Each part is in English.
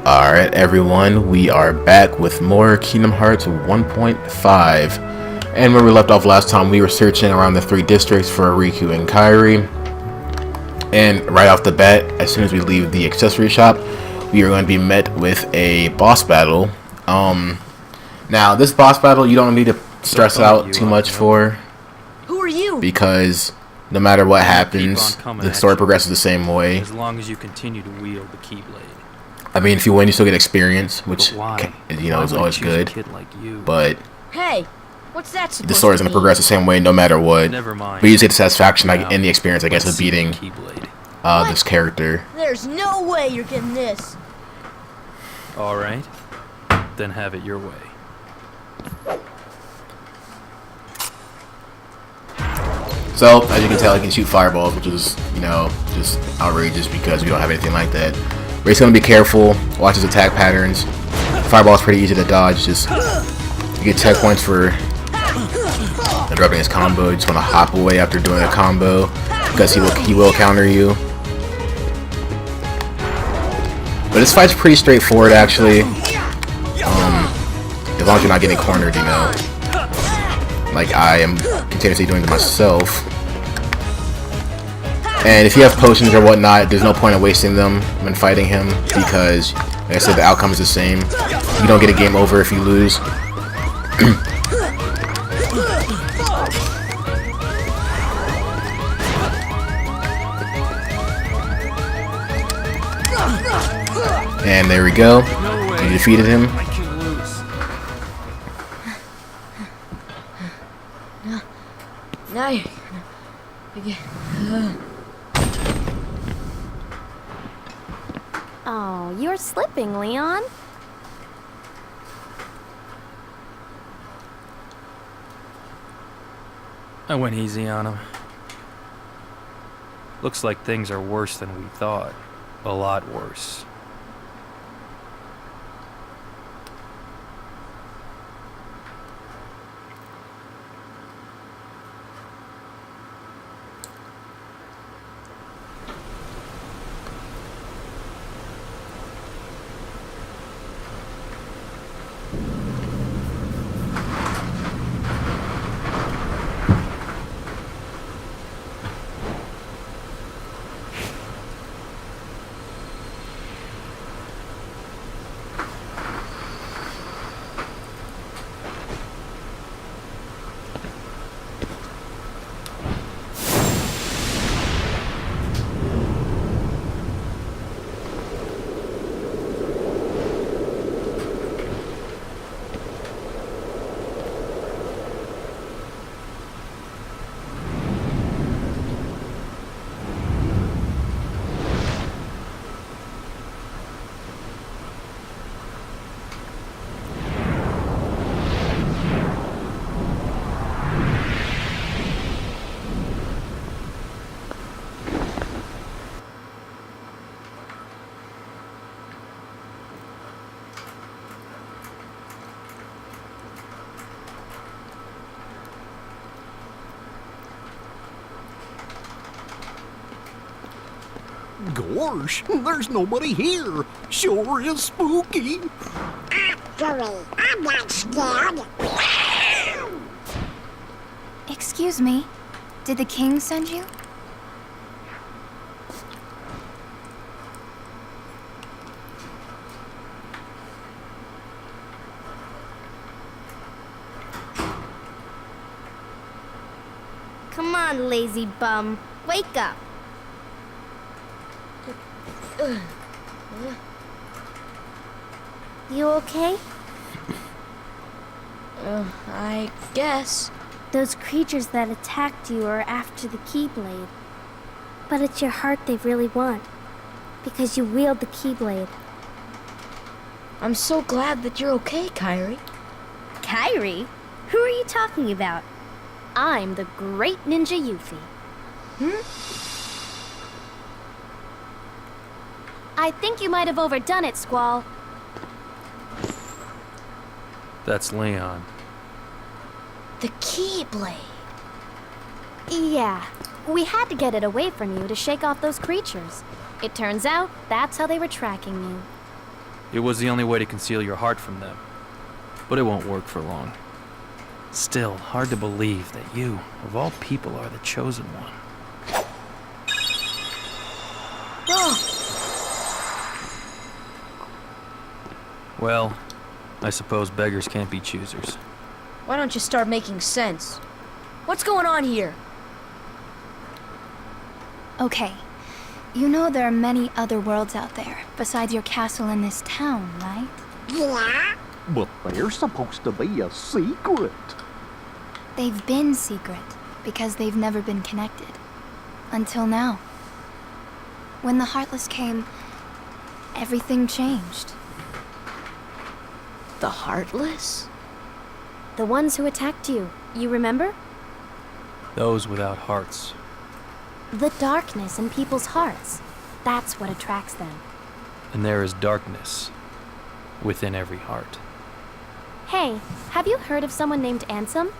Alright everyone, we are back with more Kingdom Hearts 1.5. And where we left off last time, we were searching around the 3 districts for Riku and Kairi. And right off the bat, as soon as we leave the accessory shop, we are going to be met with a boss battle. Now this boss battle you don't need to stress out too much for. Who are you? Because no matter what happens, the story progresses the same way. As long as you continue to wield the Keyblade. I mean, if you win, you still get experience, which, you know, is always good. But hey, what's that supposed the story is going to progress the same way no matter what. Never mind. But you just get the satisfaction and the experience, I guess, of beating this character. There's no way you're getting this. Alright. Then have it your way. So, as you can tell, he can shoot fireballs, which is, you know, just outrageous because we don't have anything like that. We're just going to be careful, watch his attack patterns. Fireball's pretty easy to dodge, just you get checkpoints for interrupting his combo. You just want to hop away after doing a combo because he will counter you. But this fight's pretty straightforward actually. As long as you're not getting cornered, you know. Like I am continuously doing to myself. And if you have potions or whatnot, there's no point in wasting them when fighting him because, like I said, the outcome is the same. You don't get a game over if you lose. And there we go. You defeated him. Now Oh, you're slipping, Leon. I went easy on him. Looks like things are worse than we thought. A lot worse. Gosh, there's nobody here. Sure is spooky. Actually, I'm not scared. Excuse me, did the king send you? Come on, lazy bum. Wake up. You okay? I guess. Those creatures that attacked you are after the Keyblade. But it's your heart they really want. Because you wield the Keyblade. I'm so glad that you're okay, Kairi. Kairi? Who are you talking about? I'm the great ninja Yuffie. I think you might have overdone it, Squall. That's Leon. The Keyblade. Yeah, we had to get it away from you to shake off those creatures. It turns out that's how they were tracking you. It was the only way to conceal your heart from them. But it won't work for long. Still, hard to believe that you, of all people, are the chosen one. Well, I suppose beggars can't be choosers. Why don't you start making sense? What's going on here? Okay. You know there are many other worlds out there, besides your castle in this town, right? Yeah? But they're supposed to be a secret. They've been secret, because they've never been connected. Until now. When the Heartless came, everything changed. The Heartless? The ones who attacked you, you remember? Those without hearts. The darkness in people's hearts. That's what attracts them. And there is darkness within every heart. Hey, have you heard of someone named Ansem?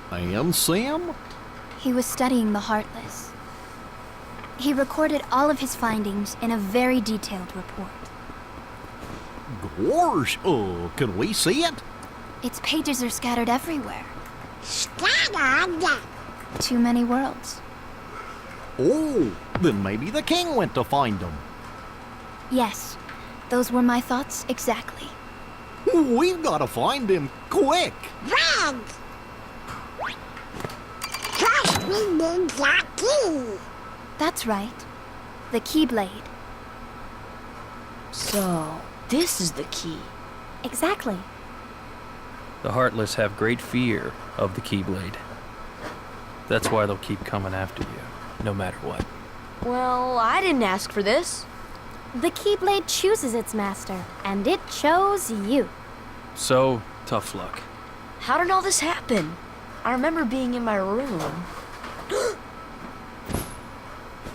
And Sam? He was studying the Heartless. He recorded all of his findings in a very detailed report. Gosh, can we see it? Its pages are scattered everywhere. Scattered? Too many worlds. Oh, then maybe the king went to find them. Yes, those were my thoughts exactly. We've got to find him quick. Red! First we need the key. That's right. The Keyblade. So, this is the key. Exactly. The Heartless have great fear of the Keyblade. That's why they'll keep coming after you, no matter what. Well, I didn't ask for this. The Keyblade chooses its master, and it chose you. So, tough luck. How did all this happen? I remember being in my room.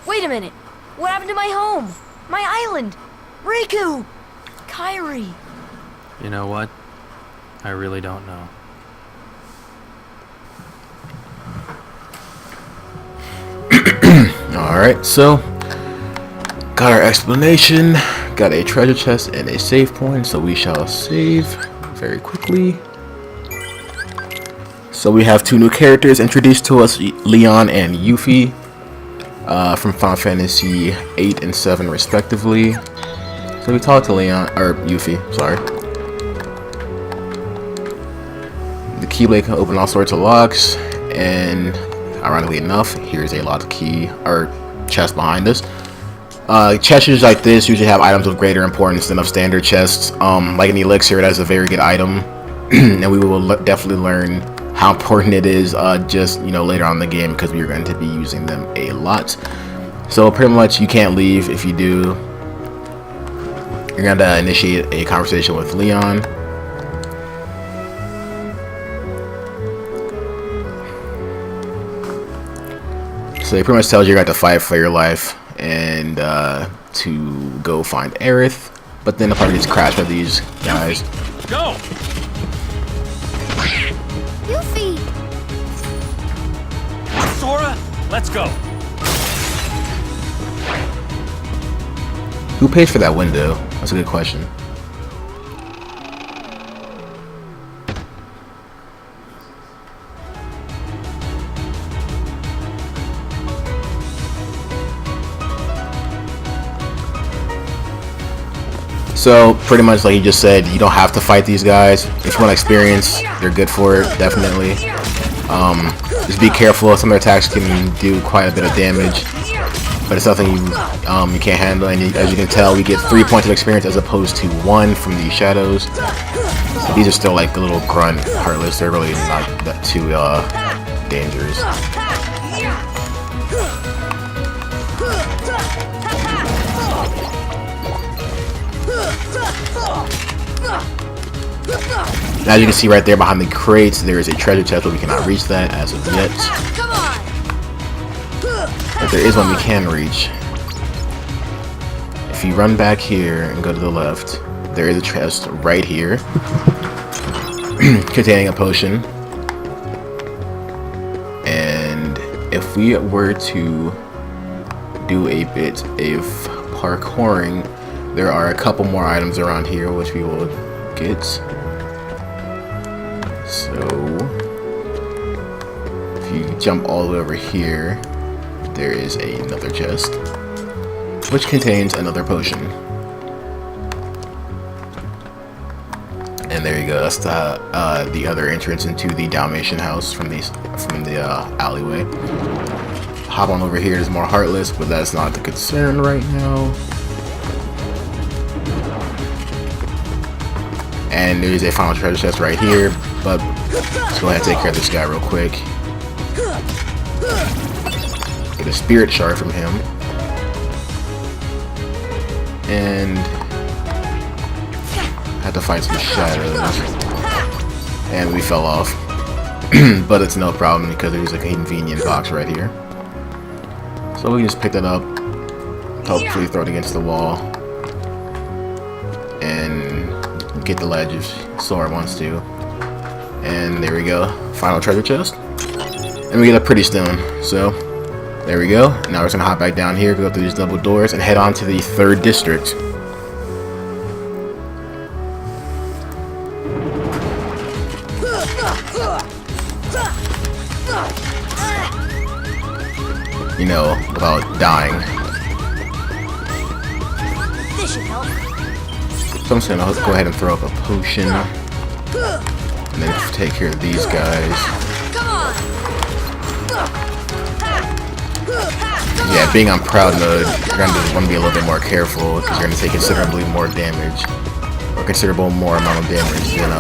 Wait a minute. What happened to my home? My island? Riku! Kairi! You know what? I really don't know. Alright, so got our explanation, got a treasure chest and a save point, so we shall save very quickly. So we have two new characters introduced to us, Leon and Yuffie, from Final Fantasy 8 and 7 respectively. So we talked to Leon, or Yuffie, sorry. The Keyblade can open all sorts of locks, and ironically enough, here's a locked key, or chest behind us. Chests like this usually have items of greater importance than of standard chests. Like an elixir, that's a very good item, and we will definitely learn how important it is just later on in the game, because we are going to be using them a lot. So pretty much you can't leave. If you do, you're going to initiate a conversation with Leon. So he pretty much tells you you're going to fight for your life and to go find Aerith, but then the party gets crashed by these guys. Go! Yuffie! Sora, let's go! Who paid for that window? That's a good question. So pretty much like you just said, you don't have to fight these guys. If you want experience, they're good for it, definitely. Just be careful. Some of their attacks can do quite a bit of damage, but it's nothing you can't handle. And as you can tell, we get 3 points of experience as opposed to 1 from the shadows. So these are still like a little grunt heartless. They're really not that too dangerous. As you can see right there behind the crates, there is a treasure chest, but we cannot reach that as of yet. But there is one we can reach. If you run back here and go to the left, there is a chest right here containing a potion. And if we were to do a bit of parkouring, there are a couple more items around here which we will get. So if you jump all the way over here, there is another chest which contains another potion. And there you go. That's the other entrance into the Dalmatian house from the alleyway. Hop on over here. There's more Heartless, but that's not the concern right now. And there's a final treasure chest right here. But let's go ahead and take care of this guy real quick. Get a spirit shard from him. And had to fight some shadows, and we fell off. But it's no problem because there's a convenient box right here, so we can just pick that up, hopefully throw it against the wall, and get the ledge if Sora wants to. And there we go, final treasure chest, and we get a pretty stone. So there we go. Now we're just gonna hop back down here, go through these double doors, and head on to the 3rd district. You know, without dying. This should help. So I'm just gonna go ahead and throw up a potion, and then take care of these guys. Come on. Yeah, being on proud mode, you're gonna want to be a little bit more careful because you're gonna take considerably more damage, or considerable more amount of damage than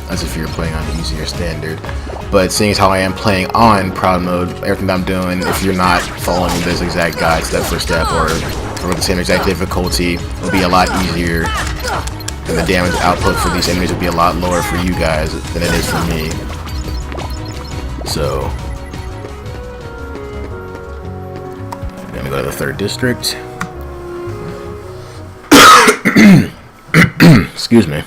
as if you're playing on easy or standard. But seeing as how I am playing on proud mode, everything that I'm doing, if you're not following this exact guide step for step or with the same exact difficulty, will be a lot easier, and the damage output for these enemies will be a lot lower for you guys than it is for me. So I'm gonna go to the 3rd district. Excuse me.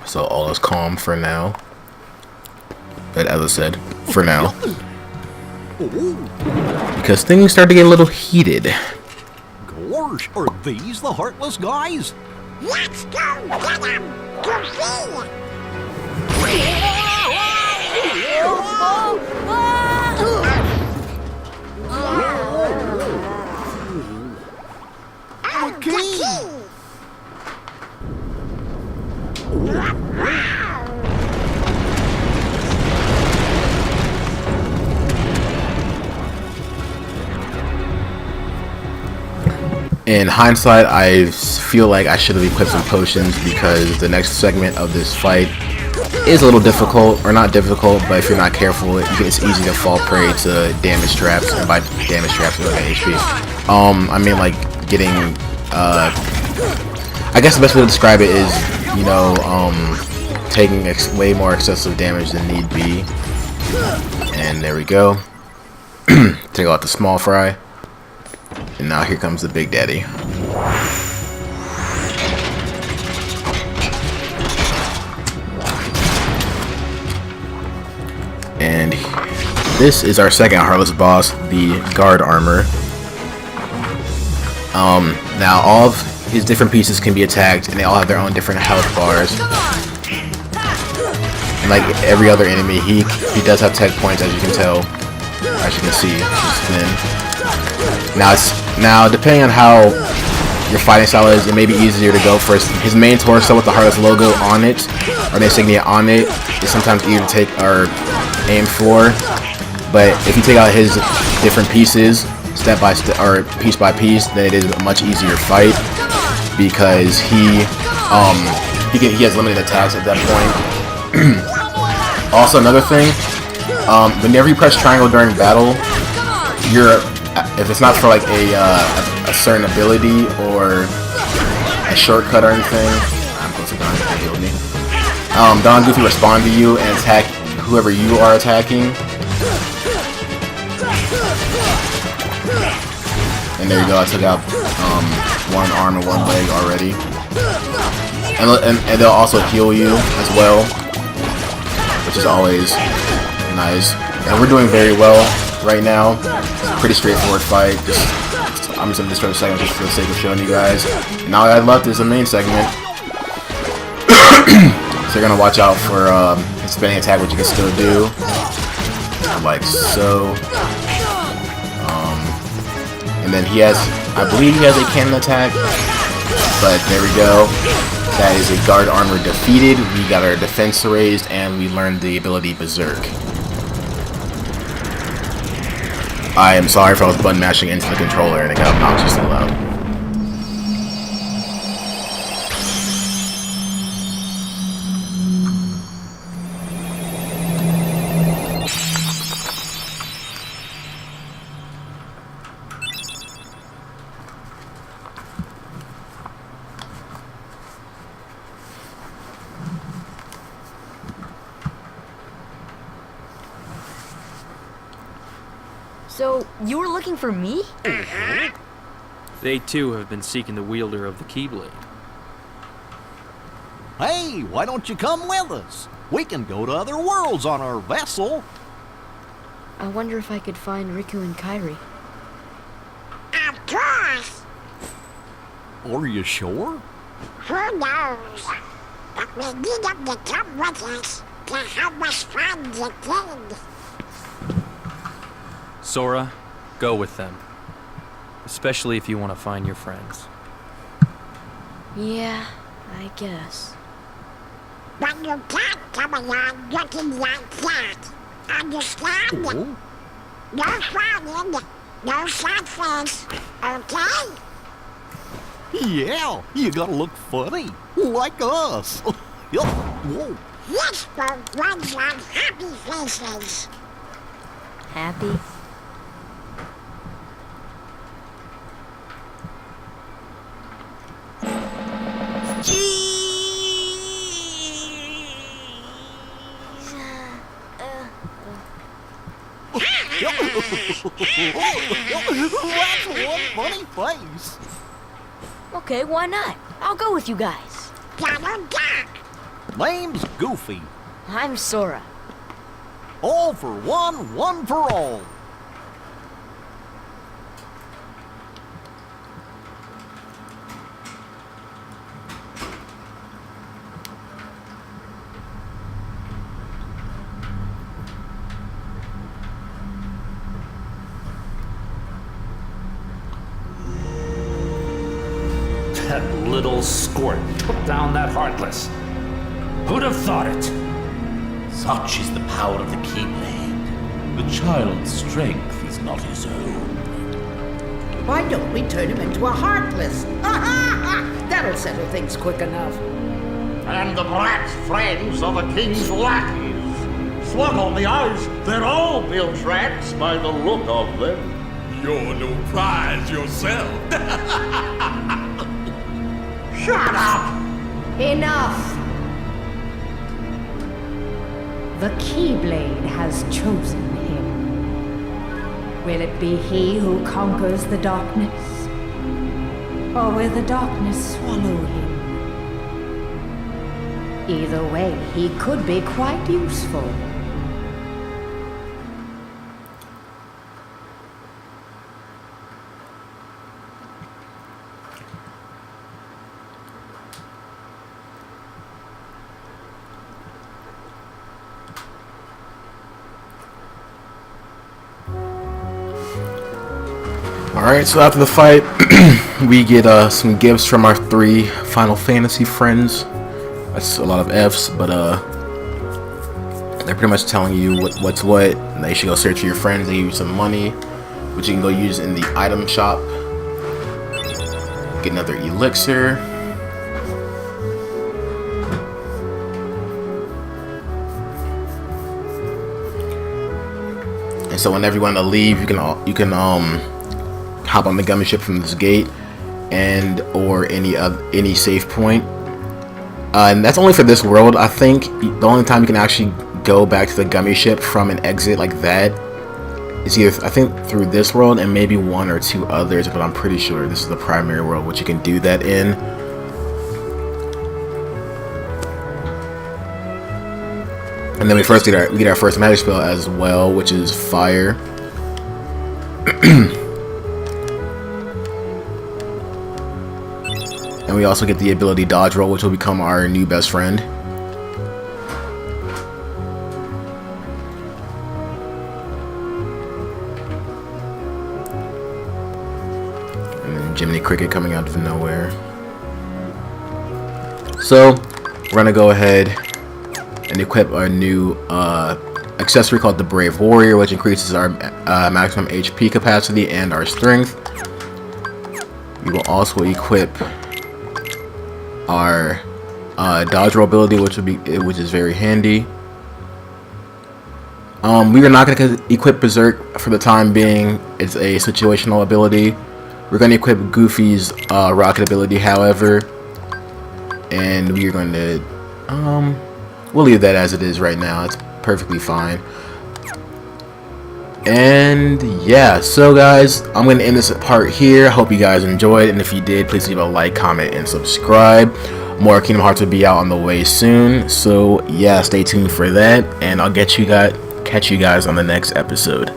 So all is calm for now. But as I said, for now. Because things start to get a little heated. Gosh, are these the Heartless guys? Let's go get them. Prevail. Okay. In hindsight, I feel like I should have equipped some potions because the next segment of this fight is a little difficult, or not difficult, but if you're not careful, it's easy to fall prey to damage traps, and by damage traps, you get HP. I mean, like, getting, I guess the best way to describe it is, you know, taking way more excessive damage than need be. And there we go. Take out the small fry. And now here comes the Big Daddy. And this is our second Heartless boss, the Guard Armor. Now all of his different pieces can be attacked, and they all have their own different health bars. And like every other enemy, he does have tech points, as you can tell, as you can see. Just thin. Now depending on how your fighting style is, it may be easier to go for his main torso with the Heartless logo on it, or the insignia on it, is sometimes easier to take or aim for. But if you take out his different pieces step by step or piece by piece, then it is a much easier fight because he has limited attacks at that point. Also, another thing, whenever you press triangle during battle, if it's not for like a certain ability or a shortcut or anything, I'm close to Don Goofy healed me. Don Goofy respond to you and attack whoever you are attacking. And there you go, I took out one arm and one leg already. And they'll also heal you as well, which is always Nice. And we're doing very well right now. Pretty straightforward fight. I'm just gonna destroy the segment just for the sake of showing you guys. And all I left is the main segment. So you're gonna watch out for his spinning attack, which you can still do, like so. And then he has, I believe he has a cannon attack, but there we go. That is a guard armor defeated. We got our defense raised, and we learned the ability Berserk. I am sorry if I was button mashing into the controller and it got obnoxiously loud. So, you were looking for me? They too have been seeking the wielder of the Keyblade. Hey, why don't you come with us? We can go to other worlds on our vessel. I wonder if I could find Riku and Kairi. Of course. Are you sure? Who knows? But we need them to come with us to help us find the kid. Sora, go with them. Especially if you want to find your friends. Yeah, I guess. But you can't come along looking like that. Understand? Oh. No frowning, no sad face, okay? Yeah, you gotta look funny, like us. Whoa. This boat runs on happy faces. Happy? That's one funny face. Okay, why not? I'll go with you guys. Double duck. Name's Goofy. I'm Sora. All for one, one for all. That little squirt took down that Heartless. Who'd have thought it? Such is the power of the Keyblade. The child's strength is not his own. Why don't we turn him into a Heartless? That'll settle things quick enough. And the brat's friends are the king's lackeys. Slug on the eyes, they're all bilge rats by the look of them. You're no prize yourself. Shut up! Enough! The Keyblade has chosen him. Will it be he who conquers the darkness? Or will the darkness swallow him? Either way, he could be quite useful. Alright, so after the fight, we get some gifts from our 3 Final Fantasy friends. That's a lot of F's, but they're pretty much telling you what's what, and they should go search for your friends. They give you some money, which you can go use in the item shop. Get another elixir. And so whenever you want to leave, you can hop on the gummy ship from this gate and or any save point. And that's only for this world. I think the only time you can actually go back to the gummy ship from an exit like that is either, I think, through this world and maybe 1 or 2 others, but I'm pretty sure this is the primary world which you can do that in. And then we get our first magic spell as well, which is fire. And we also get the ability dodge roll, which will become our new best friend. And then Jiminy Cricket coming out of nowhere. So we're gonna go ahead and equip our new accessory called the Brave Warrior, which increases our maximum HP capacity and our strength. We will also equip our dodge roll ability, which is very handy. We are not going to equip Berserk for the time being. It's a situational ability. We're going to equip Goofy's rocket ability, however, and we are going to we'll leave that as it is right now. It's perfectly fine. And yeah, so guys, I'm going to end this part here. I hope you guys enjoyed, and if you did, please leave a like, comment, and subscribe. More Kingdom Hearts will be out on the way soon, so yeah, stay tuned for that, and I'll catch you guys on the next episode.